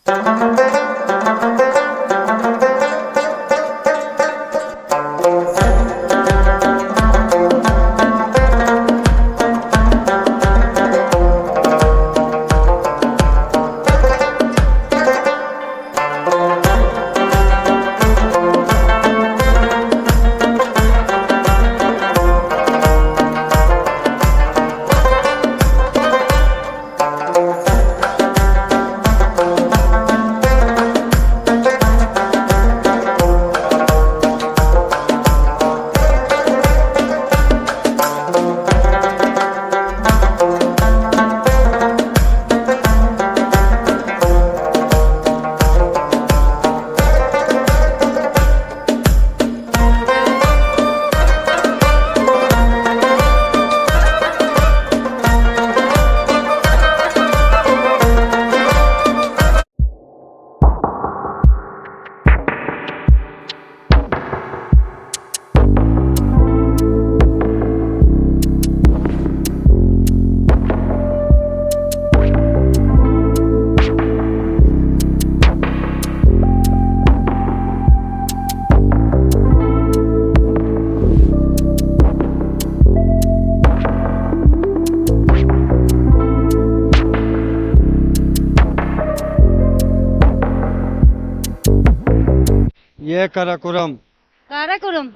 ये काराकोरम। काराकोरम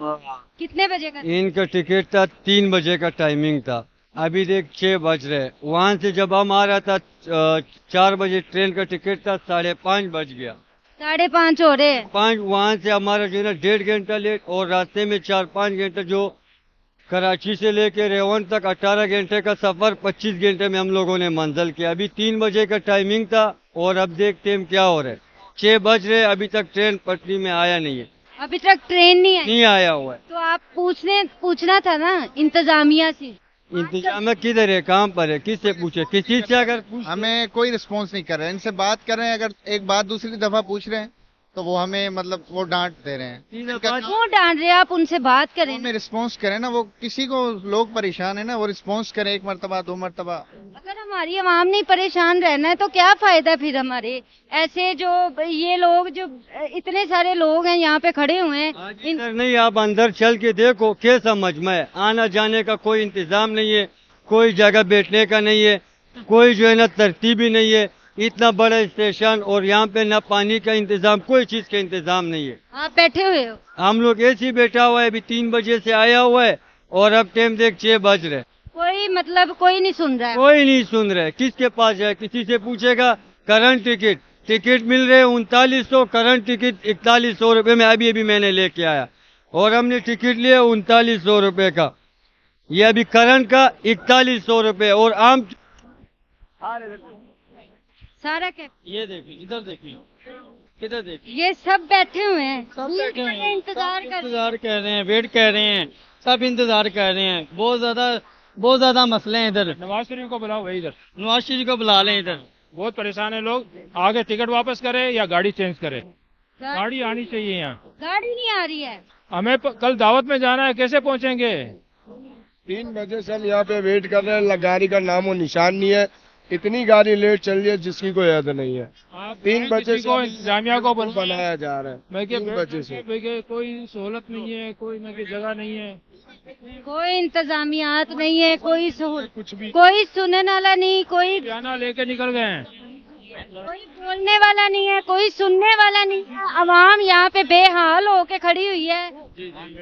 कितने बजे का? इनका टिकट था 3 बजे का टाइमिंग था। अभी देख 6 बज रहे। वहां से जब हम आ रहा था 4 बजे ट्रेन का टिकट था, 5:30 बज गया। 5:30 हो रहे हैं। 5 वहां से हमारा जो है ना 1.5 घंटा लेट, और रास्ते में 4-5 घंटे, जो कराची से लेके रेवन तक 18 घंटे का सफर 25 घंटे में हम लोगों ने मंजिल किया। अभी 3 बजे का टाइमिंग था और अब देखते हैं क्या हो रहा है। 6 बज रहे, अभी तक ट्रेन पटरी में आया नहीं है। अभी तक ट्रेन नहीं आई? नहीं आया हुआ है। तो आप पूछना था ना इंतजामिया से। इंतजाम किधर है, कहाँ पर है, किससे पूछे, किसी से अगर हमें कोई रिस्पॉन्स नहीं कर रहे हैं। इनसे बात कर रहे हैं, अगर एक बात दूसरी दफा पूछ रहे हैं तो वो हमें मतलब वो डांट दे रहे हैं। क्यों डांट रहे हैं? आप उनसे बात करें। हमें रिस्पॉन्स करें ना, वो किसी को लोग परेशान है ना, वो रिस्पॉन्स करें 1 मरतबा 2 मरतबा। अगर हमारी आवाम नहीं परेशान रहना है तो क्या फायदा फिर हमारे ऐसे जो ये लोग जो इतने सारे लोग हैं यहाँ पे खड़े हुए हैं। इधर नहीं, आप अंदर चल के देखो कैसा मजमा है। आना जाने का कोई इंतजाम नहीं है, कोई जगह बैठने का नहीं है, कोई जो है ना तरतीब ही नहीं है। इतना बड़ा स्टेशन और यहाँ पे ना पानी का इंतजाम, कोई चीज का इंतजाम नहीं है। आप बैठे हुए हो? हम लोग ऐसे ही बैठा हुआ है। अभी 3 बजे से आया हुआ है और अब टाइम देख 6 बज रहे। कोई मतलब कोई नहीं सुन रहा है? कोई नहीं सुन रहे। किसके पास जाए? किसी से पूछेगा। करंट टिकट मिल रहे 3900, करंट टिकट 4100 रुपए में अभी अभी मैंने लेके आया, और हमने टिकट लिया 3900 रुपए का। ये अभी करंट का 4100 रुपए, और आम सारा क्या? ये देखिए, इधर देखिए, किधर देखिए, ये सब बैठे हुए हैं, सब बैठे हुए हैं, इंतजार सब कर इंतजार कर रहे हैं, वेट कर रहे हैं, सब इंतजार कर रहे हैं। बहुत ज्यादा मसले हैं इधर। नवाज शरीफ को बुलाओ भाई, इधर नवाज शरीफ को बुला लें इधर। बहुत परेशान है लोग। आगे टिकट वापस करे या गाड़ी चेंज करे। गाड़ी आनी चाहिए यहाँ। गाड़ी नहीं आ रही है। हमें कल दावत में जाना है, कैसे पहुँचेंगे? 3 बजे से हम यहाँ पे वेट कर रहे हैं, गाड़ी का नामो निशान नहीं है। इतनी गाड़ी लेट चल रही है जिसकी कोई याद नहीं है। 3 बजे को इंतजामिया को बनाया जा रहा है। मैं 3 बजे से कोई सहूलत नहीं है, कोई मैं जगह नहीं है, कोई इंतजामियात नहीं है, कोई कुछ भी कोई सुनने वाला नहीं, कोई जाना लेके निकल गए हैं। कोई बोलने वाला नहीं है, कोई सुनने वाला नहीं है। अवाम यहाँ पे बेहाल होके खड़ी हुई है।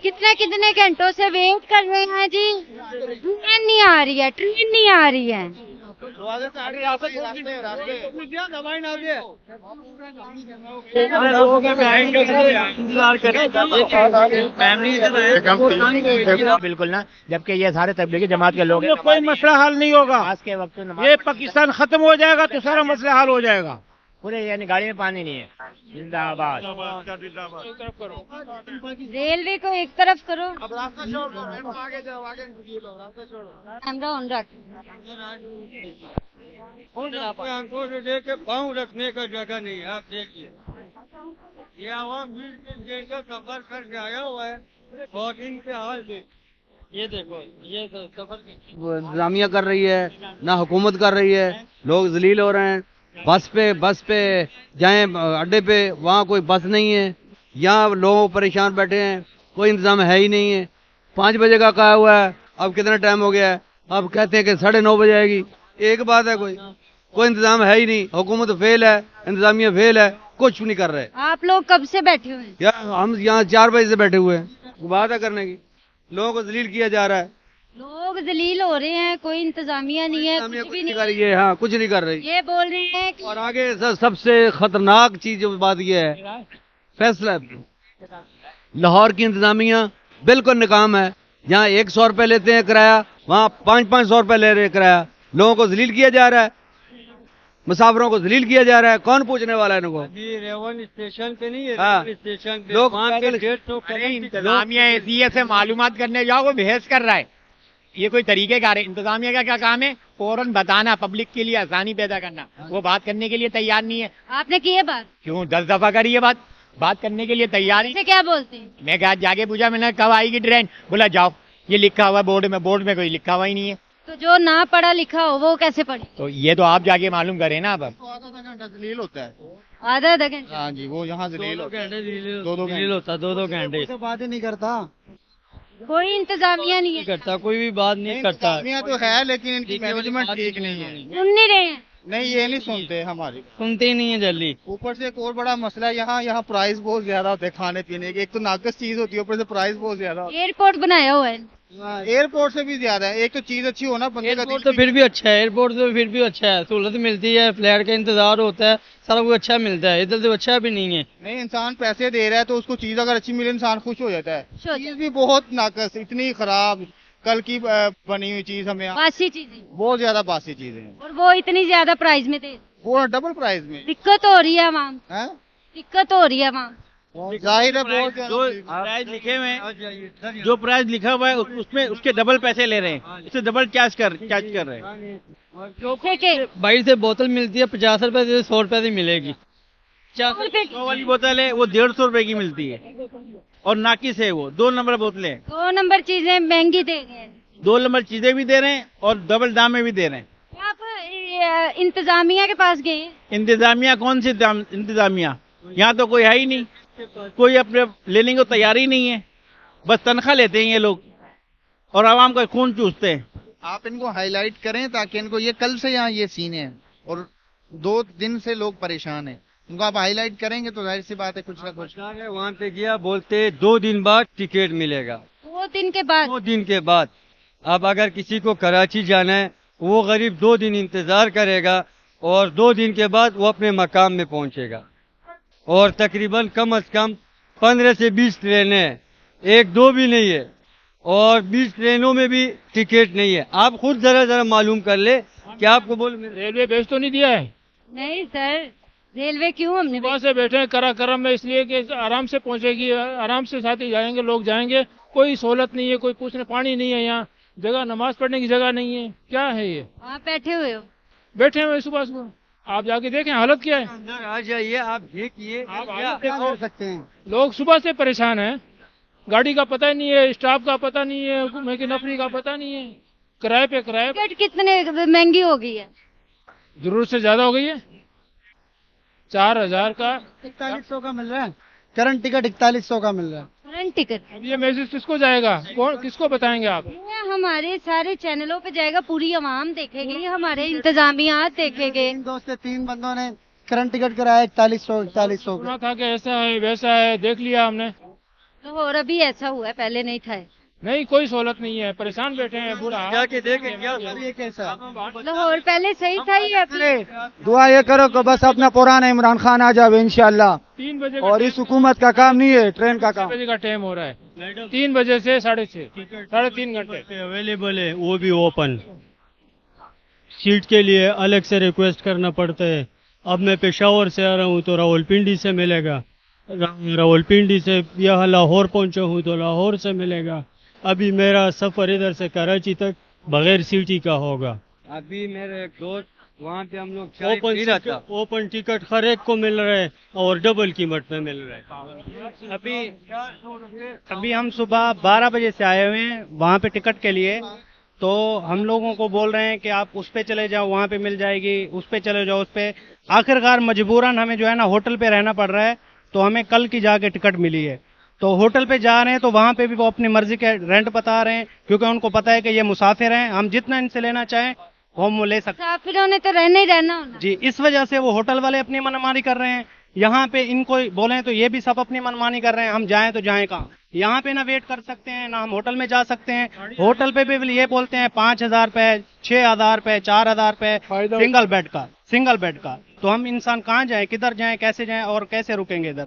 कितने कितने घंटों से वेट कर रहे हैं जी। ट्रेन नहीं आ रही है, ट्रेन नहीं आ रही है। बिल्कुल ना, जबकि ये सारे तबलीगी जमात के लोग हैं। कोई मसला हल नहीं होगा। आज के वक्त ये पाकिस्तान खत्म हो जाएगा तो सारा मसला हल हो जाएगा। पूरे यानी गाड़ी में पानी नहीं है। जिंदाबाद। रेलवे को एक तरफ करो। कैमरा ऑन रख। आंखों से देख के पाँव रखने का जगह नहीं है। आप देखिए, ये आवाम 20 दिन का सफर करके आया हुआ है और इनके हाल में ये देखो, ये सफर इंतजामिया कर रही है, ना हुकूमत कर रही है, लोग जलील हो रहे हैं। बस पे जाएं अड्डे पे, वहाँ कोई बस नहीं है। यहाँ लोग परेशान बैठे हैं, कोई इंतजाम है ही नहीं है। 5 बजे का कहा हुआ है, अब कितना टाइम हो गया है, अब कहते हैं कि 9:30 बजे आएगी। एक बात है, कोई इंतजाम है ही नहीं। हुकूमत फेल है, इंतजामिया फेल है, कुछ नहीं कर रहे। आप लोग कब से बैठे हुए हैं? हम यहाँ 4 बजे से बैठे हुए हैं। बात है करने की, लोगों को जलील किया जा रहा है। लोग जलील हो रहे हैं, कोई इंतजामिया नहीं है, इंतजामिया कुछ कुछ भी नहीं नहीं कर रही है। हाँ, कुछ नहीं कर रही। ये बोल रहे हैं कि और आगे सबसे खतरनाक चीज जो बात यह है, फैसला लाहौर की इंतजामिया बिल्कुल नाकाम है। जहाँ 100 रुपए लेते हैं किराया, वहाँ 500-500 रुपए ले रहे हैं किराया। लोगों को जलील किया जा रहा है, मुसाफिरों को जलील किया जा रहा है। कौन पूछने वाला है इनको? अभी रेवन स्टेशन पे नहीं है, हाँ। रेवन स्टेशन पे लोग वहाँ पे पैदल- 150 इंतजामिया एसीएस से मालूमात करने जाओ, वो बहस कर रहा है। ये कोई तरीकेकार है? इंतजामिया का क्या काम है? फौरन बताना, पब्लिक के लिए आसानी पैदा करना। वो बात करने के लिए तैयार नहीं है। आपने की है बात? क्यों 10 दफा करी है बात करने के लिए तैयार ही। इसे क्या बोलते हैं? मैं कहा जाके पूछा, मैंने कब आएगी ट्रेन? बोला जाओ, ये लिखा हुआ है बोर्ड में कोई लिखा हुआ ही नहीं है। तो जो ना पढ़ा लिखा हो वो कैसे पढ़े? तो ये तो आप जाके मालूम करें ना। अब आधा घंटा जलील होता है। आधा घंटा? हाँ जी, वो यहाँ जलील होता है। 2-2 घंटे होता, 2-2 घंटे बात ही नहीं करता। कोई इंतजामिया नहीं है, करता, कोई भी बात नहीं करता। इंतजामिया तो है, लेकिन इनकी मैनेजमेंट ठीक नहीं है। सुन नहीं रहे हैं। नहीं, ये नहीं सुनते हमारी। सुनते ही नहीं है जल्दी। ऊपर से एक और बड़ा मसला है, यहाँ प्राइस बहुत ज्यादा होते हैं खाने पीने के। एक तो नाकस चीज होती है, ऊपर से प्राइस बहुत ज्यादा होता एयरपोर्ट बनाया हुआ है। है। एयरपोर्ट से भी ज्यादा है। एक तो चीज अच्छी हो ना, बंदे का एयरपोर्ट तो फिर भी अच्छा है, एयरपोर्ट तो फिर भी अच्छा है, सहूलत मिलती है, फ्लाइट का इंतजार होता है, सारा कुछ अच्छा मिलता है। इधर तो अच्छा भी नहीं है। नहीं, इंसान पैसे दे रहा है तो उसको चीज अगर अच्छी मिले, इंसान खुश हो जाता है। खुश हो जाता चीज भी बहुत नाकस, इतनी खराब, कल की बनी हुई चीज हमें बासी चीजें, बहुत ज्यादा बासी चीजें हैं। और वो इतनी ज्यादा प्राइस में दे। वो डबल प्राइस में दिक्कत हो रही है आवाम, है। दिक्कत हो रही है आवाम। जाहिर है बहुत जो ज्यादा। प्राइस लिखे हुए हैं, जो प्राइस लिखा हुआ है उसमें उसके डबल पैसे ले रहे हैं, उससे डबल चार्ज कर रहे हैं। ठीक है, बाहर से बोतल मिलती है 50 रुपए से, 100 रुपए से मिलेगी। 100 वाली बोतल है वो 150 रुपए की मिलती है, और नाकिस है वो 2 नंबर बोतलें हैं। 2 नंबर चीजें महंगी दे रहे हैं। 2 नंबर चीजें भी दे रहे हैं और डबल दाम में भी दे रहे हैं। आप इंतजामिया के पास गए? इंतजामिया कौन सी इंतजामिया? यहाँ तो कोई है ही नहीं, कोई अपने लेने को तैयार ही नहीं है। बस तनख्वाह लेते हैं ये लोग और आवाम का खून चूसते हैं। आप इनको हाईलाइट करें ताकि इनको, ये कल से यहाँ ये सीन है और 2 दिन से लोग परेशान हैं। इनको आप हाईलाइट करेंगे तो जाहिर सी बात है कुछ ना कुछ। वहाँ पे गया, बोलते 2 दिन बाद टिकट मिलेगा। 2 दिन के बाद? 2 दिन के बाद। अब अगर किसी को कराची जाना है, वो गरीब 2 दिन इंतजार करेगा और 2 दिन के बाद वो अपने मकाम में पहुंचेगा। और तकरीबन कम से कम 15 से 20 ट्रेनें हैं, 1-2 भी नहीं है, और 20 ट्रेनों में भी टिकट नहीं है। आप खुद जरा मालूम कर ले कि आपको बोल रेलवे भेज तो नहीं दिया है? नहीं सर, रेलवे क्यों हमने सुबह से बैठे हैं कराकरम में, इसलिए कि आराम से पहुंचेगी, आराम से साथी जाएंगे, लोग जाएंगे। कोई सहूलत नहीं है, कोई पूछने, पानी नहीं है यहाँ, जगह नमाज पढ़ने की जगह नहीं है। क्या है ये? आप बैठे हुए हो? बैठे हुए सुबह आप जाके देखें हालत क्या है। अंदर आ जाइए, आप देखिए। आप क्या- हालत देखो। लोग सुबह से परेशान हैं, गाड़ी का पता नहीं है, स्टाफ का पता नहीं है, मेकी नफरी का पता नहीं है, किराए पे किराए। टिकट कितने महंगी हो गई है? जरूरत से ज्यादा हो गई है। 4000 का 4100 का मिल रहा है, करंट टिकट 4100 का मिल रहा है। Current ticket? अब ये मैसेज किसको जाएगा? कौन, किसको बताएंगे आप? ये हमारे सारे चैनलों पे जाएगा, पूरी आवाम देखेगी, हमारे इंतजामिया देखेंगे। 2 से 3 बंदों ने करंट टिकट कराया 4100 का। सुना था कि ऐसा है वैसा है, देख लिया हमने। लाहौर अभी ऐसा हुआ है, पहले नहीं था। नहीं, कोई सहूलत नहीं है, परेशान बैठे हैं बुरा। जाके देखें क्या ये कैसा? लाहौर पहले सही था, ये अभी दुआ ये करो कि बस अपना पुराना इमरान खान आ जाए इंशाल्लाह। 3 बजे और इस हुकूमत का काम नहीं है, ट्रेन का काम। 3 बजे का टाइम हो रहा है, 3 बजे से 6:30, 3.5 घंटे अवेलेबल है, वो भी ओपन। सीट के लिए अलग से रिक्वेस्ट करना पड़ता है। अब मैं पेशावर से आ रहा हूँ तो रावलपिंडी से मिलेगा, रावलपिंडी से यहाँ लाहौर पहुँचा हूँ तो लाहौर से मिलेगा। अभी मेरा सफर इधर से कराची तक बगैर सीटी का होगा। अभी मेरे एक दोस्त वहाँ पे हम लोग ओपन टिकट हर एक को मिल रहा है और डबल कीमत में मिल रहा है। अभी हम सुबह 12 बजे से आए हुए हैं वहाँ पे टिकट के लिए, तो हम लोगों को बोल रहे हैं कि आप उस पे चले जाओ, वहाँ पे मिल जाएगी, उस पे चले जाओ, उस पे। आखिरकार मजबूरन हमें जो है ना होटल पे रहना पड़ रहा है। तो हमें कल की जाके टिकट मिली है, तो होटल पे जा रहे हैं, तो वहाँ पे भी वो अपनी मर्जी के रेंट बता रहे हैं, क्योंकि उनको पता है कि ये मुसाफिर हैं, हम जितना इनसे लेना चाहें वो हम ले सकते हैं। मुसाफिरों ने तो रहना ही रहना होना। जी, इस वजह से वो होटल वाले अपनी मनमानी कर रहे हैं। यहाँ पे इनको बोले तो ये भी सब अपनी मनमानी कर रहे हैं, हम जाएं तो जाएं कहाँ? यहाँ पे ना वेट कर सकते हैं, ना हम होटल में जा सकते हैं। होटल पे भी ये बोलते हैं 5,000 रुपए, 6,000 रुपए, 4,000 रुपए सिंगल बेड का। तो हम इंसान कहाँ जाए, किधर जाए, कैसे जाए और कैसे रुकेंगे इधर?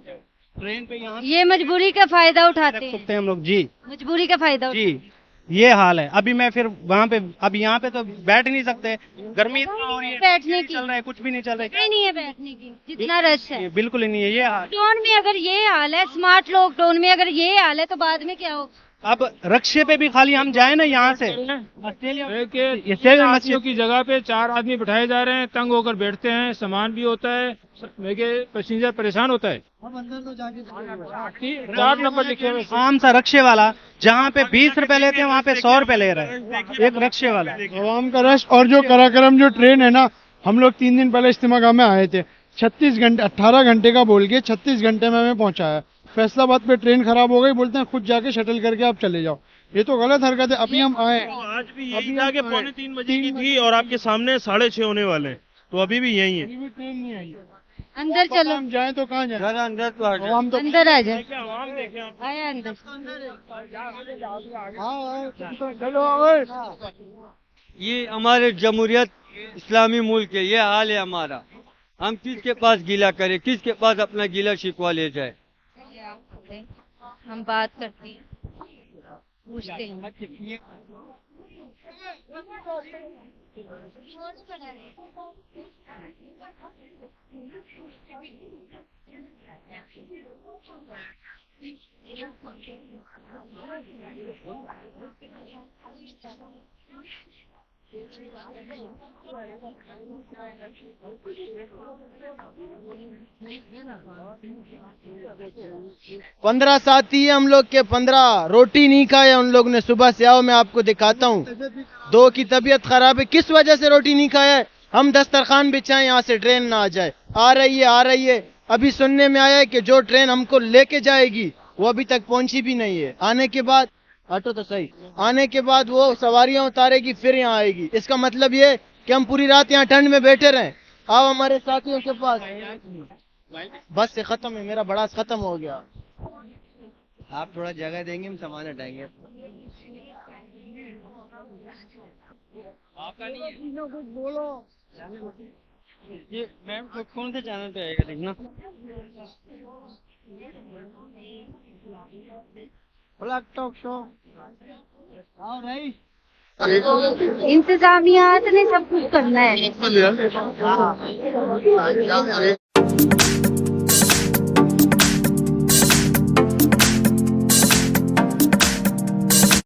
ट्रेन पे यहाँ ये मजबूरी का फायदा उठाते रख हैं, सकते हैं हम लोग। जी मजबूरी का फायदा जी, ये हाल है। अभी मैं फिर वहाँ पे, अब यहाँ पे तो बैठ नहीं सकते, गर्मी इतना हो रही है, बैठने की चल रहा है, कुछ भी नहीं चल रहा है, नहीं है बैठने की, जितना रश है। बिल्कुल ही नहीं है ये हाल। लॉकडाउन में अगर ये हाल है, स्मार्ट लॉकडाउन में अगर ये हाल है, तो बाद में क्या होगा? अब रक्शे पे भी खाली हम जाए ना यहाँ से छह आदमियों की जगह पे 4 आदमी बिठाए जा रहे हैं, तंग होकर बैठते हैं, सामान भी होता है, पैसेंजर परेशान होता है। 4 नंबर लिखे हुए आम सा रक्शे वाला जहाँ पे 20 रुपए लेते हैं वहाँ पे 100 रुपए ले रहे हैं एक रक्शे वाला। आवाम का रश और जो कराक्रम जो ट्रेन है ना, हम लोग 3 दिन पहले इस्तेमाल में आए थे, 36 घंटे 18 घंटे का बोल के 36 घंटे में हमें पहुंचाया। फैसलाबाद पे ट्रेन खराब हो गई, बोलते हैं खुद जाके शटल करके आप चले जाओ। ये तो गलत हरकत है। अभी हम आए, आज भी यही जाके 2:45 बजे की थी और आपके सामने 6:30 होने वाले हैं, तो अभी भी यही है। ट्रेन नहीं आई। अंदर चलो, हम जाए तो कहाँ जाए? अंदर तो आ जाओ। हम तो अंदर आ जाए, आवाम देखें आप। आया अंदर। ये हमारे जमहूरियत इस्लामी मुल्क है, ये हाल है हमारा। हम किसके पास गीला करें, किसके पास अपना गीला शिकवा ले जाए? हम बात करते हैं, पूछते हैं। पंद्रह साथी है हम लोग के, 15 रोटी नहीं खाए उन लोग ने सुबह से। आओ मैं आपको दिखाता हूँ। 2 की तबीयत खराब है, किस वजह से रोटी नहीं खाया है? हम दस्तरखान बिछाए यहाँ से ट्रेन ना आ जाए। आ रही है। अभी सुनने में आया है कि जो ट्रेन हमको लेके जाएगी वो अभी तक पहुंची भी नहीं है। आने के बाद ऑटो तो सही, आने के बाद वो सवारियां उतारेगी, फिर यहाँ आएगी। इसका मतलब ये कि हम पूरी रात यहाँ ठंड में बैठे रहें। आओ हमारे साथियों के पास। बस से खत्म है, मेरा बड़ा खत्म हो गया। आप थोड़ा जगह देंगे, हम सामान हटाएंगे। आपका नहीं है, कुछ बोलो। ये मैम कौन से चैनल पे आएगा देखना? Black talk show. आओ भाई, इंतजामियात ने सब कुछ करना है।